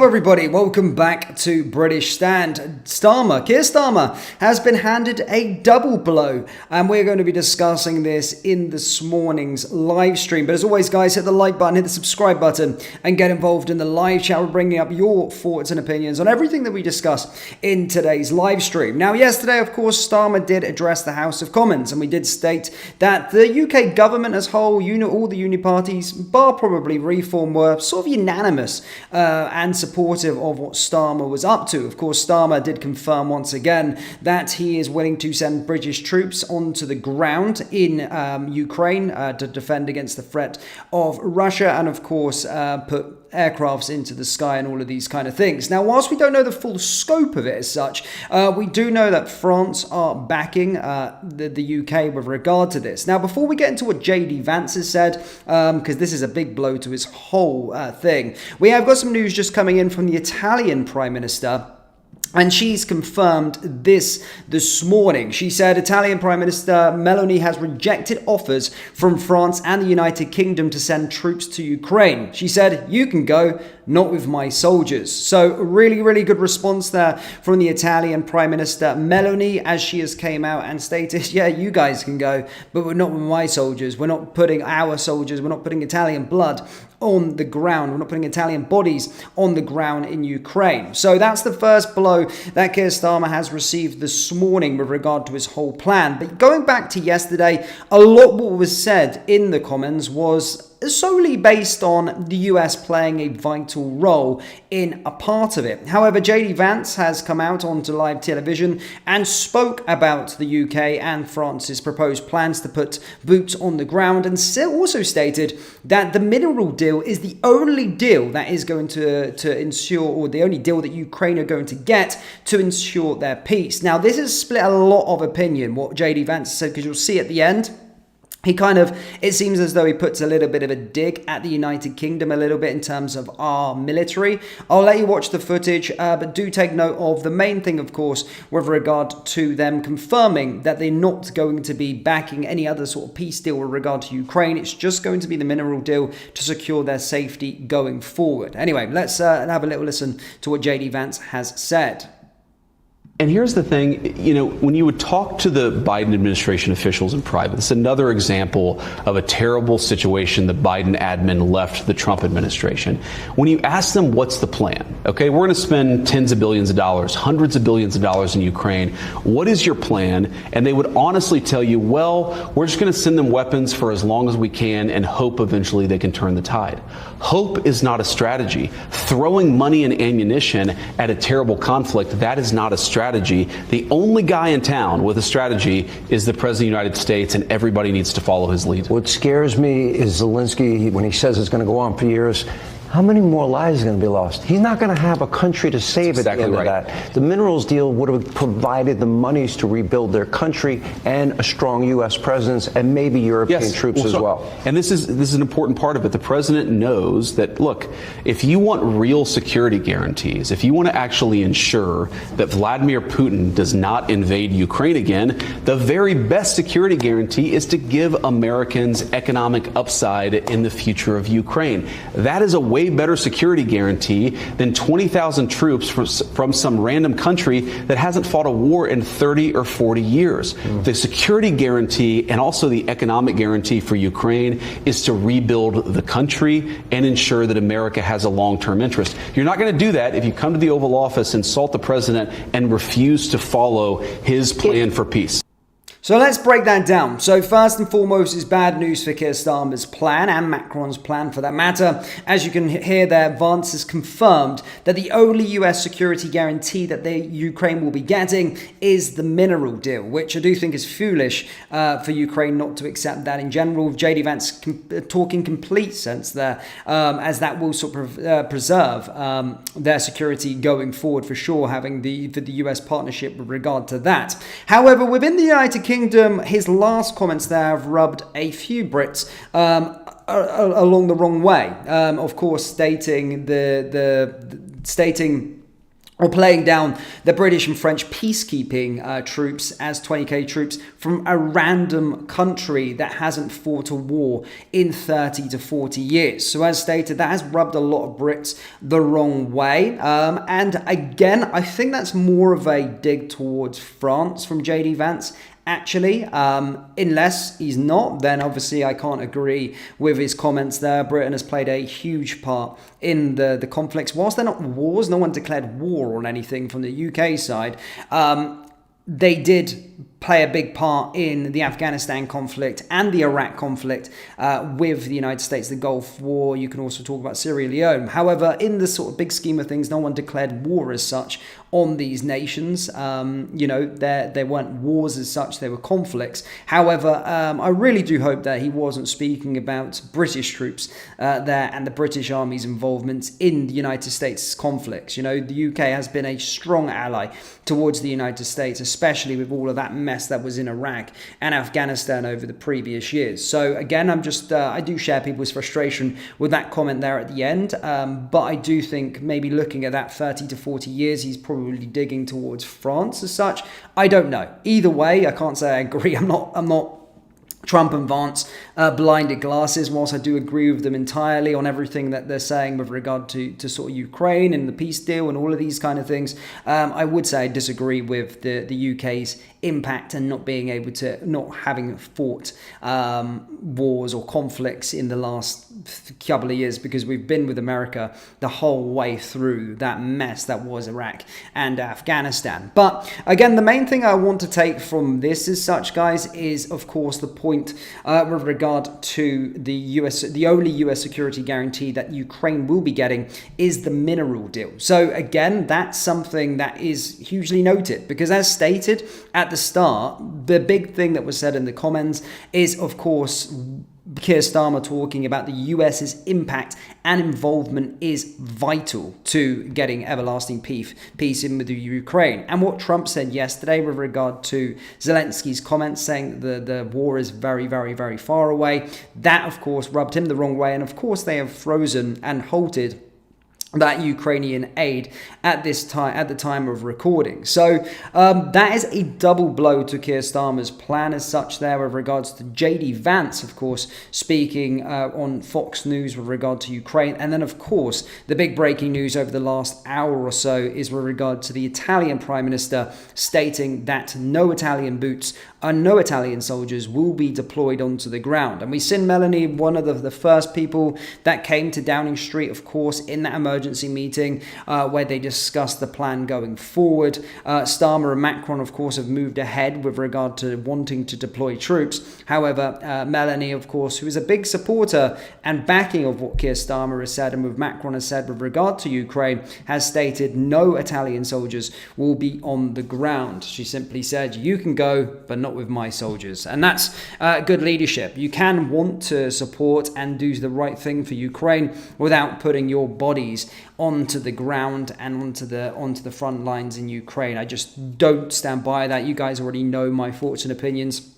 Hello everybody, welcome back to British Stand. Keir Starmer has been handed a double blow, and we're going to be discussing this in this morning's live stream. But as always guys, hit the like button, hit the subscribe button, and get involved in the live chat. We're bringing up your thoughts and opinions on everything that we discuss in today's live stream. Now yesterday, of course, Starmer did address the House of Commons, and we did state that the UK government as a whole, all the uni parties, bar probably Reform, were sort of unanimous and supportive of what Starmer was up to. Of course, Starmer did confirm once again that he is willing to send British troops onto the ground in Ukraine to defend against the threat of Russia, and of course put aircrafts into the sky and all of these kind of things. Now, whilst we don't know the full scope of it as such, we do know that France are backing the UK with regard to this. Now, before we get into what JD Vance has said, because this is a big blow to his whole thing, we have got some news just coming in from the Italian Prime Minister. And she's confirmed this morning. She said Italian Prime Minister Meloni has rejected offers from France and the United Kingdom to send troops to Ukraine. She said, "You can go, not with my soldiers." So really, really good response there from the Italian Prime Minister Meloni, as she has came out and stated, yeah, you guys can go, but we're not with my soldiers. We're not putting our soldiers, we're not putting Italian blood on the ground. We're not putting Italian bodies on the ground in Ukraine. So that's the first blow that Keir Starmer has received this morning with regard to his whole plan. But going back to yesterday, a lot what was said in the Commons was solely based on the US playing a vital role in a part of it. However, JD Vance has come out onto live television and spoke about the UK and France's proposed plans to put boots on the ground, and also stated that the mineral deal is the only deal that is going to ensure, or the only deal that Ukraine are going to get to ensure their peace. Now, this has split a lot of opinion, what JD Vance said, because you'll see at the end, it seems as though he puts a little bit of a dig at the United Kingdom a little bit in terms of our military. I'll let you watch the footage, but do take note of the main thing, of course, with regard to them confirming that they're not going to be backing any other sort of peace deal with regard to Ukraine. It's just going to be the mineral deal to secure their safety going forward. Anyway, let's have a little listen to what JD Vance has said. And here's the thing, when you would talk to the Biden administration officials in private, it's another example of a terrible situation the Biden admin left the Trump administration. When you ask them what's the plan, okay, we're going to spend tens of billions of dollars, hundreds of billions of dollars in Ukraine. What is your plan? And they would honestly tell you, well, we're just going to send them weapons for as long as we can and hope eventually they can turn the tide. Hope is not a strategy. Throwing money and ammunition at a terrible conflict, that is not a strategy. The only guy in town with a strategy is the President of the United States, and everybody needs to follow his lead. What scares me is Zelensky, when he says it's going to go on for years. How many more lives are going to be lost? He's not going to have a country to save at the end of that. The minerals deal would have provided the monies to rebuild their country and a strong U.S. presence and maybe European troops as well. And this is an important part of it. The president knows that, look, if you want real security guarantees, if you want to actually ensure that Vladimir Putin does not invade Ukraine again, the very best security guarantee is to give Americans economic upside in the future of Ukraine. That is a way better security guarantee than 20,000 troops from some random country that hasn't fought a war in 30 or 40 years. The security guarantee and also the economic guarantee for Ukraine is to rebuild the country and ensure that America has a long-term interest. You're not going to do that if you come to the Oval Office, insult the president, and refuse to follow his plan for peace. So let's break that down. So first and foremost is bad news for Keir Starmer's plan, and Macron's plan for that matter. As you can hear there, Vance has confirmed that the only US security guarantee that Ukraine will be getting is the mineral deal, which I do think is foolish for Ukraine not to accept that in general. JD Vance talking complete sense there, as that will sort of preserve their security going forward for sure, having the US partnership with regard to that. However, within the United Kingdom, his last comments there have rubbed a few Brits along the wrong way. Of course, stating or playing down the British and French peacekeeping troops as 20k troops from a random country that hasn't fought a war in 30 to 40 years. So as stated, that has rubbed a lot of Brits the wrong way. And again, I think that's more of a dig towards France from JD Vance. Actually, unless he's not, then obviously I can't agree with his comments there. Britain has played a huge part in the conflicts. Whilst they're not wars, no one declared war on anything from the UK side. They did play a big part in the Afghanistan conflict and the Iraq conflict with the United States, the Gulf War. You can also talk about Sierra Leone. However, in the sort of big scheme of things, no one declared war as such on these nations. There weren't wars as such, they were conflicts. However, I really do hope that he wasn't speaking about British troops there and the British Army's involvement in the United States conflicts. The UK has been a strong ally towards the United States, especially with all of that mess that was in Iraq and Afghanistan over the previous years. So again, I do share people's frustration with that comment there at the end, but I do think maybe looking at that 30 to 40 years, he's probably digging towards France as such. I don't know. Either way, I can't say I agree. I'm not Trump and Vance blinded glasses, whilst I do agree with them entirely on everything that they're saying with regard to sort of Ukraine and the peace deal and all of these kind of things. I would say I disagree with the UK's impact and not having fought wars or conflicts in the last couple of years, because we've been with America the whole way through that mess that was Iraq and Afghanistan. But again, the main thing I want to take from this as such, guys, is of course the point with regard to the only US security guarantee that Ukraine will be getting is the mineral deal. So again, that's something that is hugely noted, because as stated at the start, the big thing that was said in the comments is of course Keir Starmer talking about the US's impact and involvement is vital to getting everlasting peace in with the Ukraine. And what Trump said yesterday with regard to Zelensky's comments saying the war is very, very, very far away, that of course rubbed him the wrong way. And of course they have frozen and halted that Ukrainian aid at the time of recording. So that is a double blow to Keir Starmer's plan as such there with regards to JD Vance, of course, speaking on Fox News with regard to Ukraine. And then, of course, the big breaking news over the last hour or so is with regard to the Italian Prime Minister stating that no Italian boots and no Italian soldiers will be deployed onto the ground. And we've seen Melanie, one of the first people that came to Downing Street, of course, in that emergency meeting where they discussed the plan going forward. Starmer and Macron, of course, have moved ahead with regard to wanting to deploy troops. However, Melanie, of course, who is a big supporter and backing of what Keir Starmer has said and with Macron has said with regard to Ukraine, has stated no Italian soldiers will be on the ground. She simply said, you can go, but not with my soldiers. And that's good leadership. You can want to support and do the right thing for Ukraine without putting your bodies onto the ground and onto the front lines in Ukraine. I just don't stand by that. You guys already know my thoughts and opinions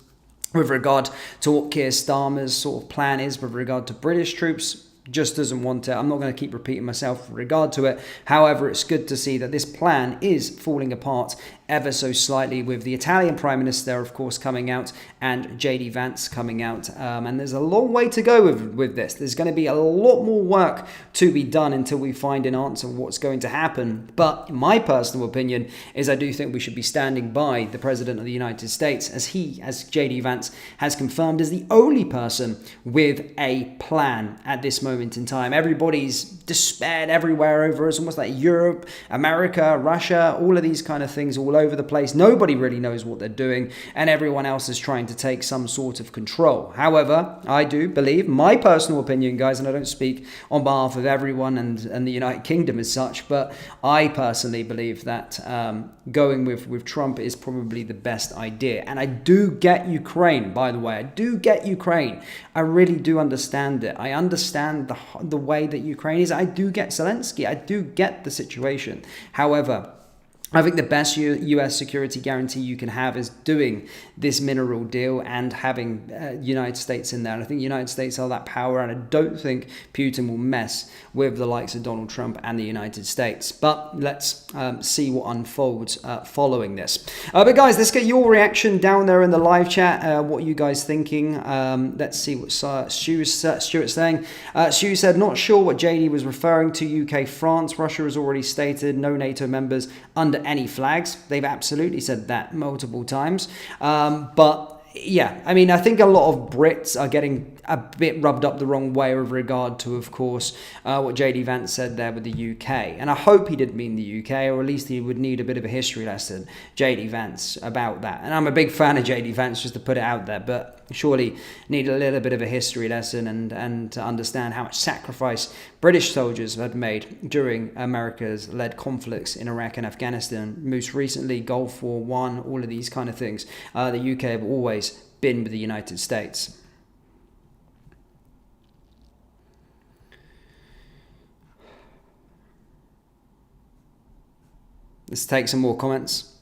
with regard to what Keir Starmer's sort of plan is with regard to British troops. Just doesn't want it. I'm not going to keep repeating myself with regard to it. However, it's good to see that this plan is falling apart ever so slightly, with the Italian Prime Minister, of course, coming out and JD Vance coming out. And there's a long way to go with this. There's going to be a lot more work to be done until we find an answer on what's going to happen. But my personal opinion is I do think we should be standing by the President of the United States, as JD Vance has confirmed, is the only person with a plan at this moment in time. Everybody's despaired everywhere over us, almost like Europe, America, Russia, all of these kind of things all over the place. Nobody really knows what they're doing, and everyone else is trying to take some sort of control. However, I do believe, my personal opinion, guys, and I don't speak on behalf of everyone and the United Kingdom as such, but I personally believe that going with Trump is probably the best idea. And I do get Ukraine, by the way. I do get Ukraine. I really do understand it. I understand the way that Ukraine is. I do get Zelensky. I do get the situation. However, I think the best US security guarantee you can have is doing this mineral deal and having United States in there. And I think the United States are that power, and I don't think Putin will mess with the likes of Donald Trump and the United States. But let's see what unfolds following this. But guys, let's get your reaction down there in the live chat. What are you guys thinking? Let's see what Stuart's saying. Stu said, not sure what JD was referring to. UK, France, Russia has already stated no NATO members under any flags. They've absolutely said that multiple times. But yeah, I mean, I think a lot of Brits are getting a bit rubbed up the wrong way with regard to, of course, what JD Vance said there with the UK. And I hope he did mean the UK, or at least he would need a bit of a history lesson, JD Vance, about that. And I'm a big fan of JD Vance, just to put it out there, but surely need a little bit of a history lesson and to understand how much sacrifice British soldiers had made during America's led conflicts in Iraq and Afghanistan. Most recently, Gulf War I, all of these kind of things. The UK have always been with the United States. Let's take some more comments.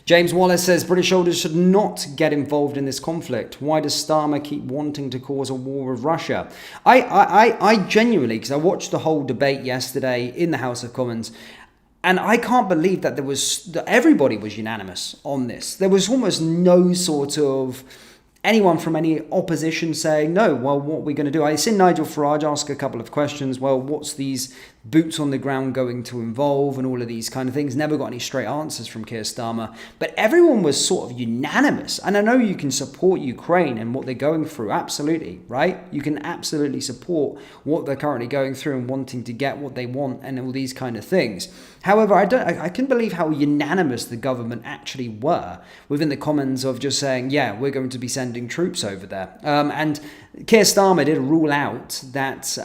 James Wallace says, British soldiers should not get involved in this conflict. Why does Starmer keep wanting to cause a war with Russia? I genuinely, because I watched the whole debate yesterday in the House of Commons, and I can't believe that everybody was unanimous on this. There was almost no sort of anyone from any opposition saying, no, well, what are we going to do? I seen Nigel Farage ask a couple of questions. Well, what's these boots on the ground going to involve and all of these kind of things? Never got any straight answers from Keir Starmer. But everyone was sort of unanimous. And I know you can support Ukraine and what they're going through. Absolutely, right? You can absolutely support what they're currently going through and wanting to get what they want and all these kind of things. However, I couldn't believe how unanimous the government actually were within the Commons of just saying, yeah, we're going to be sending troops over there. And Keir Starmer did rule out that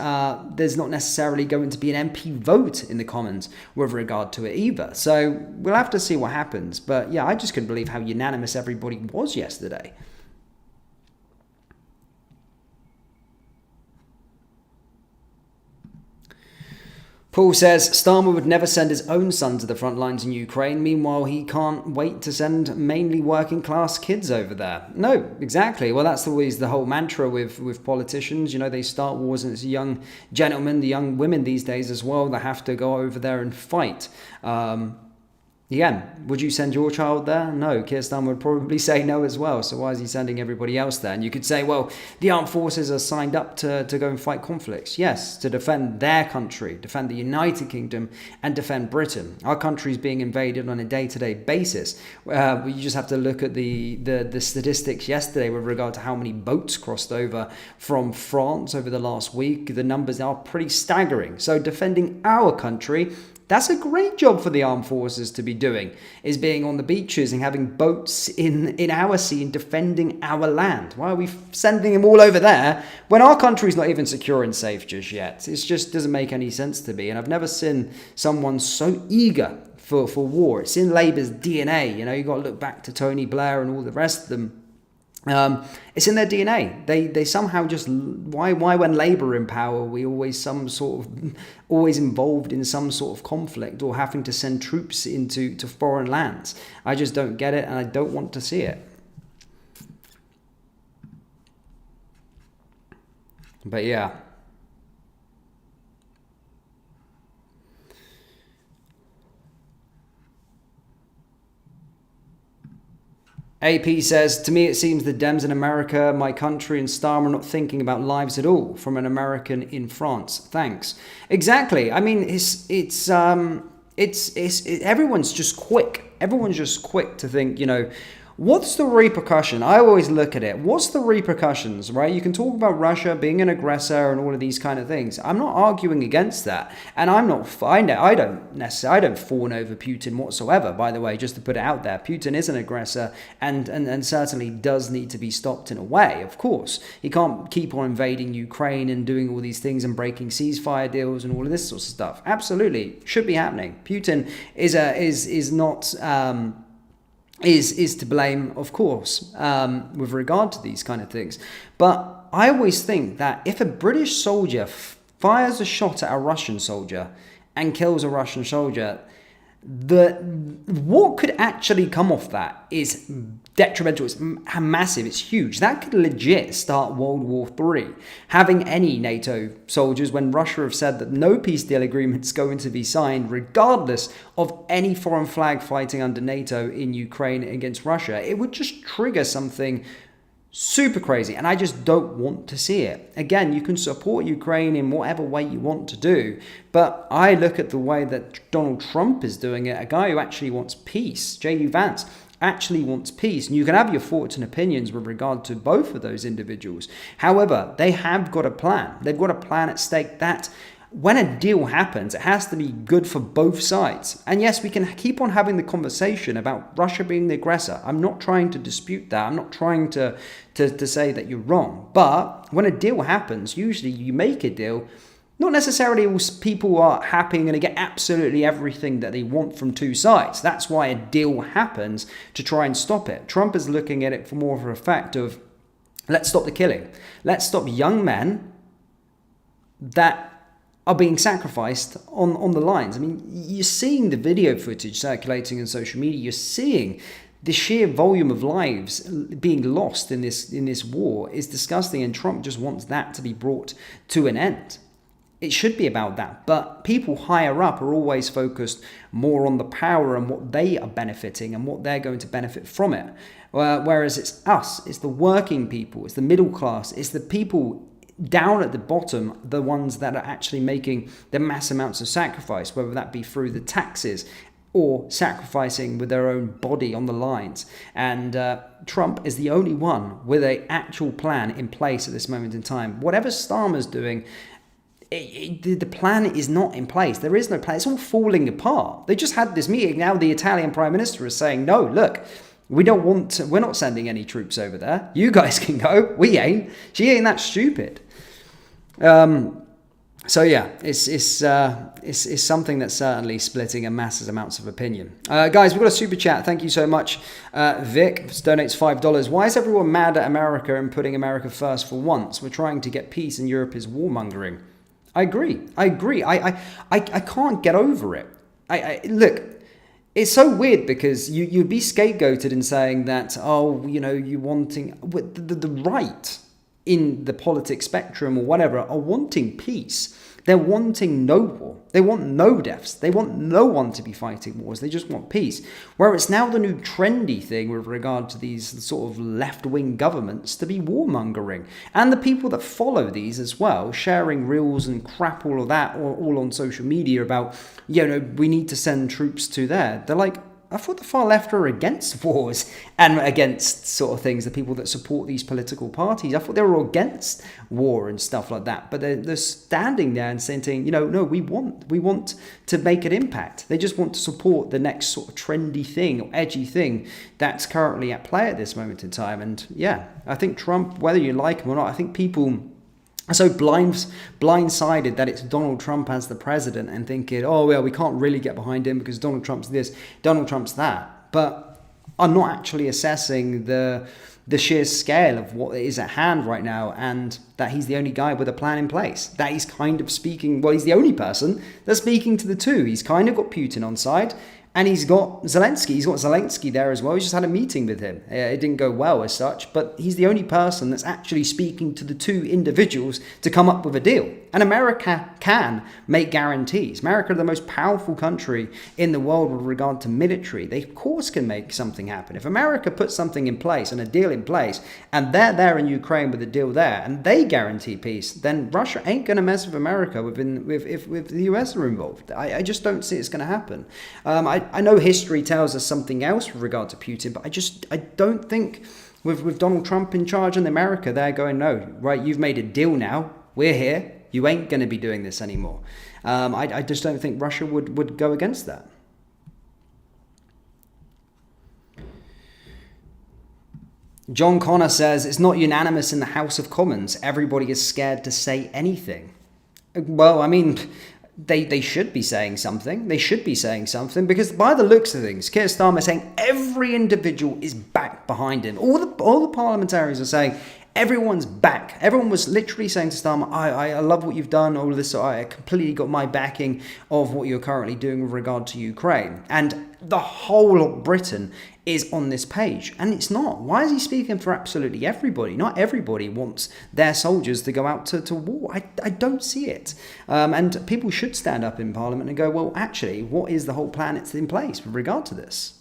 there's not necessarily going to be an MP vote in the Commons with regard to it either. So we'll have to see what happens. But yeah, I just couldn't believe how unanimous everybody was yesterday. Paul says, Starmer would never send his own son to the front lines in Ukraine. Meanwhile, he can't wait to send mainly working class kids over there. No, exactly. Well, that's always the whole mantra with politicians. You know, they start wars and it's young gentlemen, the young women these days as well, that have to go over there and fight. Again, would you send your child there? No, Keir Starmer would probably say no as well. So why is he sending everybody else there? And you could say, well, the armed forces are signed up to go and fight conflicts. Yes, to defend their country, defend the United Kingdom, and defend Britain. Our country is being invaded on a day-to-day basis. You just have to look at the statistics yesterday with regard to how many boats crossed over from France over the last week. The numbers are pretty staggering. So defending our country, that's a great job for the armed forces to be doing, is being on the beaches and having boats in our sea and defending our land. Why are we sending them all over there when our country's not even secure and safe just yet? It just doesn't make any sense to me. And I've never seen someone so eager for war. It's in Labour's DNA. You know, you've got to look back to Tony Blair and all the rest of them. It's in their DNA. They somehow just why when Labour are in power we always involved in some sort of conflict or having to send troops into foreign lands. I just don't get it and I don't want to see it. But yeah. AP says, to me it seems the Dems in America, my country and Starmer are not thinking about lives at all. From an American in France. Thanks. Exactly. I mean, it's everyone's just quick. Everyone's just quick to think, you know, what's the repercussion? I always look at it. What's the repercussions, right? You can talk about Russia being an aggressor and all of these kind of things. I'm not arguing against that. And I don't fawn over Putin whatsoever, by the way, just to put it out there. Putin is an aggressor and certainly does need to be stopped in a way, of course. He can't keep on invading Ukraine and doing all these things and breaking ceasefire deals and all of this sort of stuff. Absolutely. Should be happening. Putin is to blame, of course, with regard to these kind of things. But I always think that if a British soldier fires a shot at a Russian soldier and kills a Russian soldier, what could actually come off that is detrimental. It's massive. It's huge. That could legit start World War III. Having any NATO soldiers, when Russia have said that no peace deal agreement is going to be signed, regardless of any foreign flag fighting under NATO in Ukraine against Russia, it would just trigger something super crazy, and I just don't want to see it. Again, you can support Ukraine in whatever way you want to do, but I look at the way that Donald Trump is doing it, a guy who actually wants peace. JD Vance actually wants peace, and you can have your thoughts and opinions with regard to both of those individuals. However, they have got a plan. They've got a plan at stake that when a deal happens, it has to be good for both sides. And yes, we can keep on having the conversation about Russia being the aggressor. I'm not trying to dispute that. I'm not trying to say that you're wrong. But when a deal happens, usually you make a deal, not necessarily all people are happy and going to get absolutely everything that they want from two sides. That's why a deal happens, to try and stop it. Trump is looking at it for more of a fact of, let's stop the killing. Let's stop young men that are being sacrificed on the lines. I mean, you're seeing the video footage circulating on social media. You're seeing the sheer volume of lives being lost in this war is disgusting, and Trump just wants that to be brought to an end. It should be about that, but people higher up are always focused more on the power and what they are benefiting and what they're going to benefit from it. Whereas it's us, it's the working people, it's the middle class, it's the people down at the bottom, the ones that are actually making the mass amounts of sacrifice, whether that be through the taxes or sacrificing with their own body on the lines. And Trump is the only one with an actual plan in place at this moment in time. Whatever Starmer's doing, the plan is not in place. There is no plan. It's all falling apart. They just had this meeting. Now the Italian Prime Minister is saying, no, look, we're not sending any troops over there. You guys can go. We ain't. She ain't that stupid. So yeah, it's something that's certainly splitting a massive amounts of opinion. Guys, we've got a super chat. Thank you so much. Vic donates $5. Why is everyone mad at America and putting America first for once? We're trying to get peace and Europe is warmongering. I agree. I can't get over it. Look, it's so weird because you'd be scapegoated in saying that, you wanting the right in the politics spectrum or whatever are wanting peace. They're wanting no war. They want no deaths. They want no one to be fighting wars. They just want peace. Where it's now the new trendy thing with regard to these sort of left-wing governments to be warmongering. And the people that follow these as well, sharing reels and crap, all of that, all on social media about, we need to send troops to there. They're like, I thought the far left are against wars and against sort of things, the people that support these political parties. I thought they were against war and stuff like that. But they're standing there and saying, no, we want to make an impact. They just want to support the next sort of trendy thing or edgy thing that's currently at play at this moment in time. And yeah, I think Trump, whether you like him or not, I think people are so blindsided that it's Donald Trump as the president and thinking, we can't really get behind him because Donald Trump's this, Donald Trump's that. But are not actually assessing the sheer scale of what is at hand right now, and that he's the only guy with a plan in place. That he's kind of speaking, he's the only person that's speaking to the two. He's kind of got Putin on side. And he's got Zelensky. He's got Zelensky there as well. He's just had a meeting with him. It didn't go well as such, but he's the only person that's actually speaking to the two individuals to come up with a deal. And America can make guarantees. America is the most powerful country in the world with regard to military. They, of course, can make something happen. If America puts something in place and a deal in place, and they're there in Ukraine with a deal there, and they guarantee peace, then Russia ain't going to mess with America if the US are involved. I just don't see it's going to happen. I know history tells us something else with regard to Putin, but I don't think with Donald Trump in charge in America, they're going, no, right, you've made a deal now. We're here. You ain't going to be doing this anymore. I just don't think Russia would go against that. John Connor says, it's not unanimous in the House of Commons. Everybody is scared to say anything. Well, I mean, they should be saying something. They should be saying something because by the looks of things, Keir Starmer is saying every individual is back behind him. All the parliamentarians are saying Everyone's back. Everyone was literally saying to Starmer, I love what you've done, all of this. I completely got my backing of what you're currently doing with regard to Ukraine. And the whole of Britain is on this page. And it's not. Why is he speaking for absolutely everybody? Not everybody wants their soldiers to go out to war. I don't see it. And people should stand up in Parliament and go, well, actually, what is the whole plan that's in place with regard to this?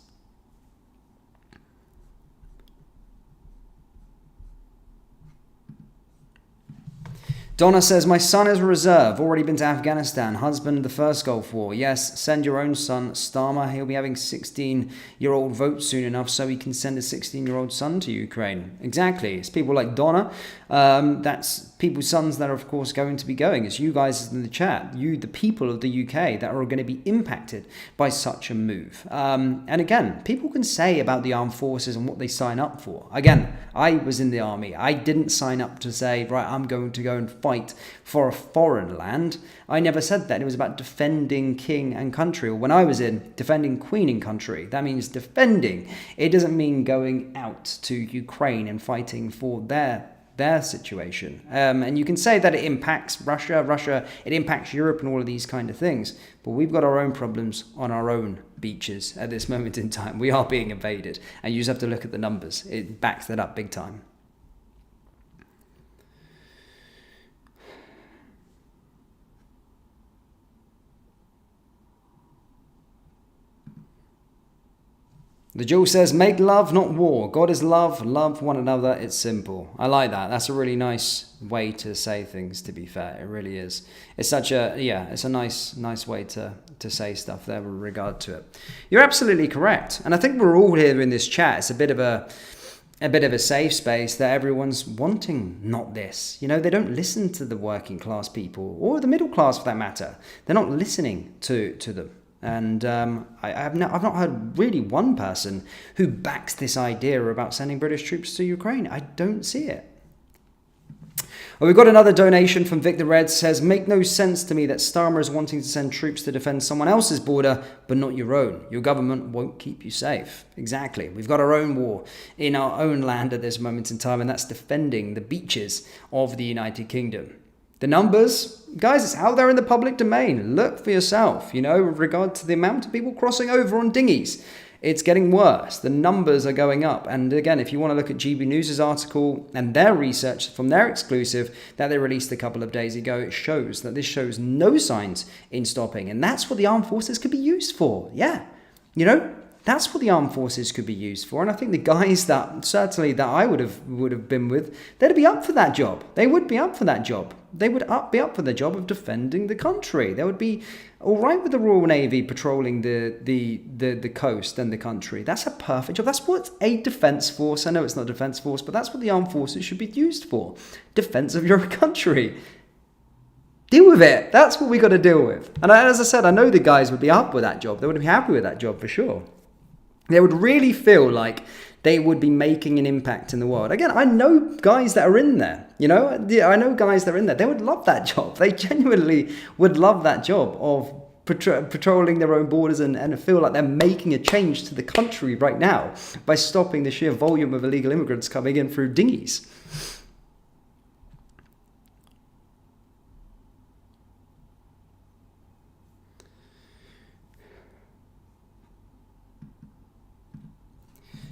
Donna says, my son is a reserve, already been to Afghanistan, husband the first Gulf War. Yes, send your own son, Starmer. He'll be having 16-year-old vote soon enough so he can send a 16-year-old son to Ukraine. Exactly. It's people like Donna. That's people's sons that are, of course, going to be going. It's you guys in the chat, you, the people of the UK, that are going to be impacted by such a move. And again, people can say about the armed forces and what they sign up for. Again, I was in the army. I didn't sign up to say, right, I'm going to go and fight for a foreign land. I never said that. It was about defending king and country. Or when I was in, defending queen and country. That means defending. It doesn't mean going out to Ukraine and fighting for their situation. And you can say that it impacts Russia, it impacts Europe and all of these kind of things. But we've got our own problems on our own beaches at this moment in time. We are being invaded. And you just have to look at the numbers. It backs that up big time. The Jewel says, make love, not war. God is love. Love one another. It's simple. I like that. That's a really nice way to say things, to be fair. It really is. It's such a, it's a nice way to say stuff there with regard to it. You're absolutely correct. And I think we're all here in this chat. It's a bit of a safe space that everyone's wanting not this. You know, they don't listen to the working class people or the middle class for that matter. They're not listening to them. And I've not heard really one person who backs this idea about sending British troops to Ukraine. I don't see it. Well, we've got another donation from Victor Red. Says, make no sense to me that Starmer is wanting to send troops to defend someone else's border, but not your own. Your government won't keep you safe. Exactly. We've got our own war in our own land at this moment in time, and that's defending the beaches of the United Kingdom. The numbers, guys, it's out there in the public domain. Look for yourself, with regard to the amount of people crossing over on dinghies. It's getting worse. The numbers are going up. And again, if you want to look at GB News' article and their research from their exclusive that they released a couple of days ago, it shows that this shows no signs in stopping. And that's what the armed forces could be used for. Yeah, that's what the armed forces could be used for. And I think the guys that certainly that I would have been with, they'd be up for that job. They would be up for that job. They would be up for the job of defending the country. They would be all right with the Royal Navy patrolling the coast and the country. That's a perfect job. That's what a defence force, I know it's not a defence force, but that's what the armed forces should be used for. Defence of your country. Deal with it. That's what we got to deal with. And as I said, I know the guys would be up with that job. They would be happy with that job for sure. They would really feel like they would be making an impact in the world. Again, I know guys that are in there, I know guys that are in there. They would love that job. They genuinely would love that job of patrolling their own borders and feel like they're making a change to the country right now by stopping the sheer volume of illegal immigrants coming in through dinghies.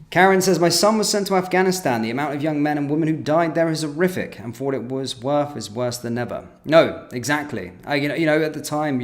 Karen says, my son was sent to Afghanistan. The amount of young men and women who died there is horrific, and for what it was worth is worse than ever. No, exactly. At the time,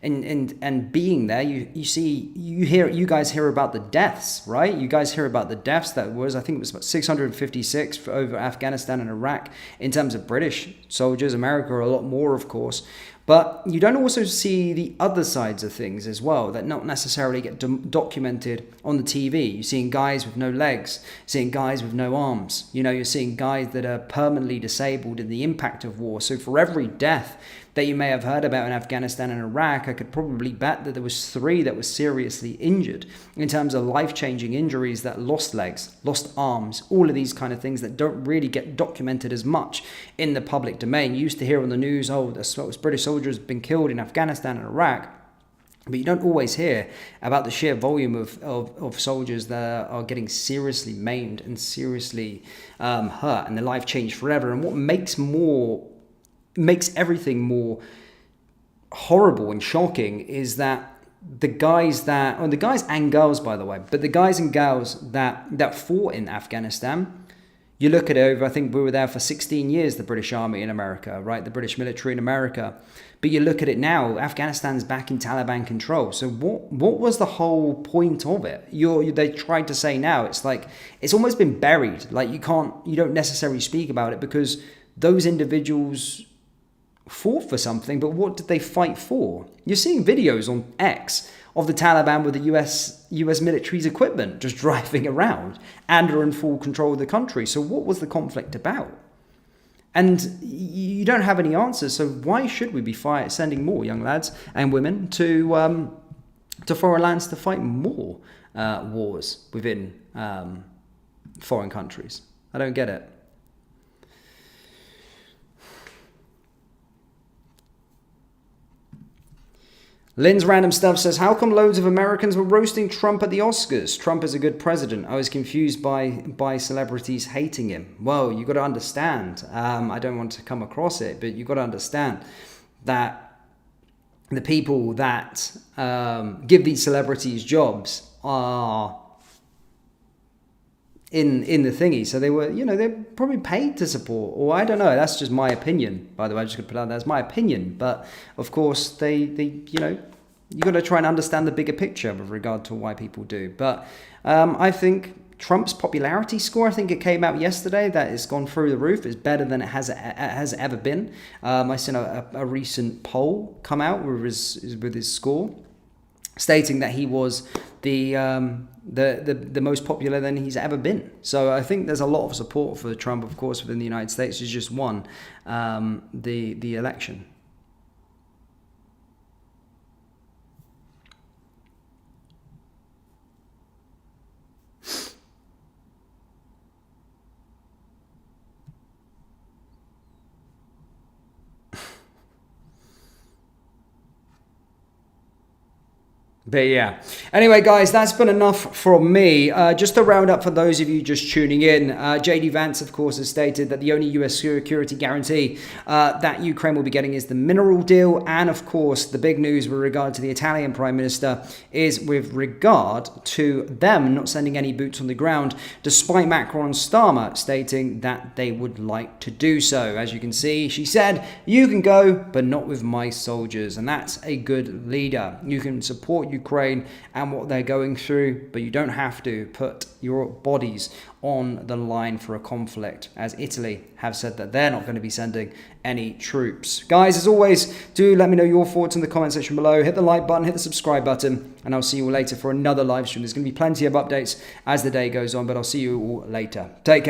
and being there, you guys hear about the deaths, right? You guys hear about the deaths that was, I think it was about 656 for over Afghanistan and Iraq in terms of British soldiers. America a lot more, of course. But you don't also see the other sides of things as well that not necessarily get documented on the TV. You're seeing guys with no legs, seeing guys with no arms. You're seeing guys that are permanently disabled in the impact of war. So for every death that you may have heard about in Afghanistan and Iraq, I could probably bet that there was 3 that were seriously injured in terms of life-changing injuries that lost legs, lost arms, all of these kind of things that don't really get documented as much in the public domain. You used to hear on the news, British soldiers have been killed in Afghanistan and Iraq. But you don't always hear about the sheer volume of soldiers that are getting seriously maimed and seriously hurt, and their life changed forever. And what makes everything more horrible and shocking is that the guys and girls, by the way, but the guys and girls that fought in Afghanistan, you look at it over, I think we were there for 16 years, the British Army in America, right? The British military in America. But you look at it now, Afghanistan's back in Taliban control. So what was the whole point of it? They tried to say now, it's like, it's almost been buried. Like you don't necessarily speak about it because those individuals fought for something, but what did they fight for? You're seeing videos on X of the Taliban with the US military's equipment just driving around and are in full control of the country. So what was the conflict about? And you don't have any answers. So why should we be sending more young lads and women to foreign lands to fight more wars within foreign countries? I don't get it. Lynn's Random Stuff says, how come loads of Americans were roasting Trump at the Oscars? Trump is a good president. I was confused by celebrities hating him. Well, you got to understand, I don't want to come across it, but you got to understand that the people that give these celebrities jobs are in the thingy. So they were, they're probably paid to support, or I don't know. That's just my opinion, by the way. I'm just going to put out there as my opinion. But of course, they you got to try and understand the bigger picture with regard to why people do. But I think Trump's popularity score, I think it came out yesterday, that it's gone through the roof. It's better than it has ever been. I seen a recent poll come out with his score, stating that he was the most popular than he's ever been. So I think there's a lot of support for Trump, of course, within the United States. He's just won the election. But yeah, anyway, guys, that's been enough from me. Just to round up for those of you just tuning in, JD Vance, of course, has stated that the only US security guarantee that Ukraine will be getting is the mineral deal. And of course, the big news with regard to the Italian Prime Minister is with regard to them not sending any boots on the ground, despite Macron and Starmer stating that they would like to do so. As you can see, she said, you can go, but not with my soldiers. And that's a good leader. You can support Ukraine and what they're going through, but you don't have to put your bodies on the line for a conflict, as Italy have said that they're not going to be sending any troops. Guys, as always, do let me know your thoughts in the comment section below. Hit the like button, hit the subscribe button, and I'll see you all later for another live stream. There's going to be plenty of updates as the day goes on, but I'll see you all later. Take care.